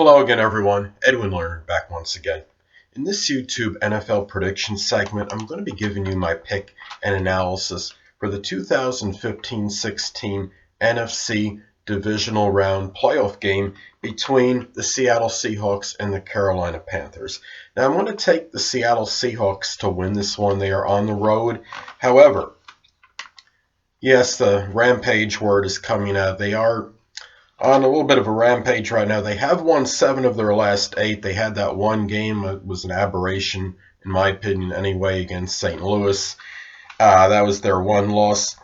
Hello again, everyone. Edwin Learnard back once again. In this YouTube NFL prediction segment, I'm going to be giving you my pick and analysis for the 2015-16 NFC Divisional Round playoff game between the Seattle Seahawks and the Carolina Panthers. Now, I'm going to take the Seattle Seahawks to win this one. They are on the road. However, yes, the rampage word is coming out. They are on a little bit of a rampage right now. They have won 7 of their last 8. They had that one game that was an aberration, in my opinion, anyway, against St. Louis. That was their one loss.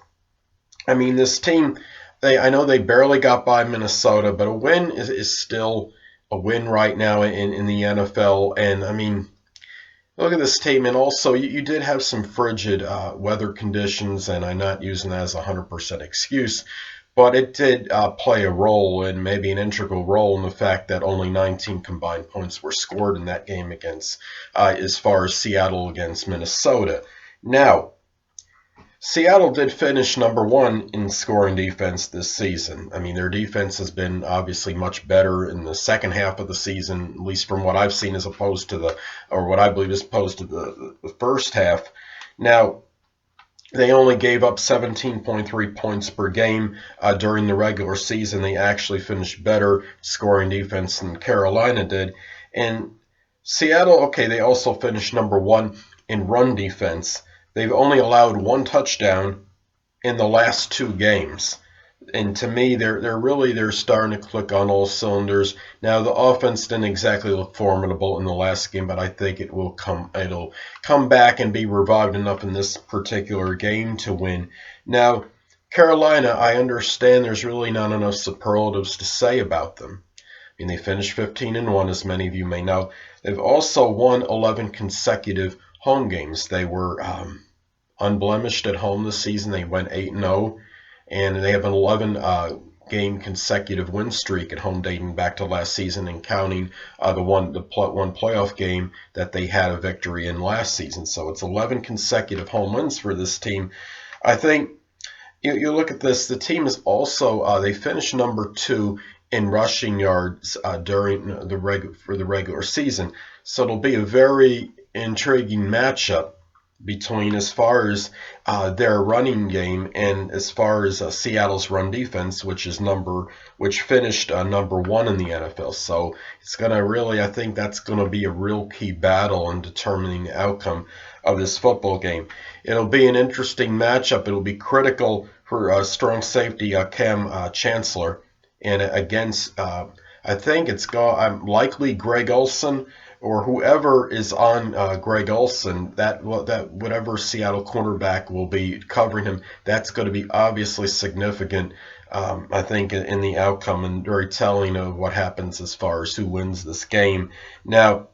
I mean, this team, I know they barely got by Minnesota, but a win is still a win right now in the NFL. And, I mean, look at this team. And also, you did have some frigid weather conditions, and I'm not using that as a 100% excuse. But it did play a role, and maybe an integral role, in the fact that only 19 combined points were scored in that game against, as far as Seattle against Minnesota. Now, Seattle did finish number 1 in scoring defense this season. I mean, their defense has been obviously much better in the second half of the season, at least from what I've seen, as opposed to what I believe is opposed to the first half. Now, they only gave up 17.3 points per game during the regular season. They actually finished better scoring defense than Carolina did. And Seattle, okay, they also finished number 1 in run defense. They've only allowed 1 touchdown in the last 2 games. And to me, they're starting to click on all cylinders. Now, the offense didn't exactly look formidable in the last game, but I think it'll come back and be revived enough in this particular game to win. Now, Carolina, I understand there's really not enough superlatives to say about them. I mean, they finished 15-1, as many of you may know. They've also won 11 consecutive home games. They were unblemished at home this season. They went 8-0. And they have an 11-game consecutive win streak at home dating back to last season, and counting the one playoff game that they had a victory in last season. So it's 11 consecutive home wins for this team. I think you look at this, the team is also, they finished number 2 in rushing yards during the regular season. So it'll be a very intriguing matchup between, as far as their running game, and as far as Seattle's run defense, which finished number 1 in the NFL. So it's gonna really, I think that's gonna be a real key battle in determining the outcome of this football game. It'll be an interesting matchup. It'll be critical for strong safety Cam Chancellor, and against I think it's likely Greg Olsen, or whoever is on Greg Olsen, that whatever Seattle cornerback will be covering him, that's going to be obviously significant, I think, in the outcome, and very telling of what happens as far as who wins this game. Now,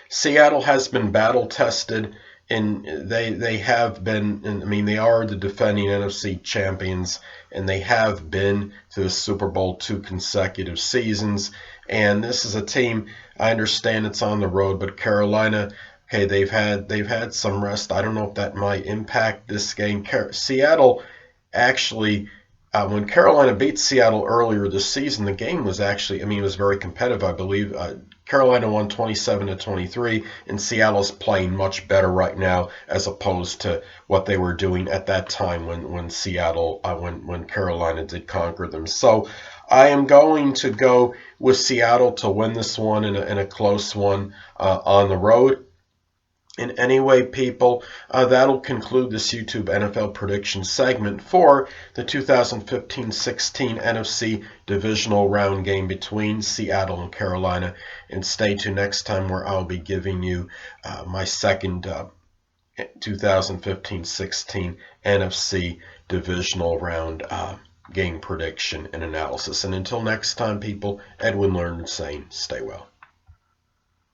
Seattle has been battle tested, and they have been. I mean, they are the defending NFC champions, and they have been to the Super Bowl 2 consecutive seasons. And this is a team, I understand it's on the road, but Carolina, okay, they've had some rest. I don't know if that might impact this game. Seattle actually, when Carolina beat Seattle earlier this season, the game was actually, I mean, it was very competitive. I believe Carolina won 27-23, and Seattle's playing much better right now as opposed to what they were doing at that time when Carolina did conquer them. So I am going to go with Seattle to win this one in a close one on the road. In any way, people, that'll conclude this YouTube NFL prediction segment for the 2015-16 NFC Divisional Round game between Seattle and Carolina. And stay tuned next time, where I'll be giving you my second 2015-16 NFC Divisional Round game prediction and analysis. And until next time, people, Edwin Learnard saying, stay well.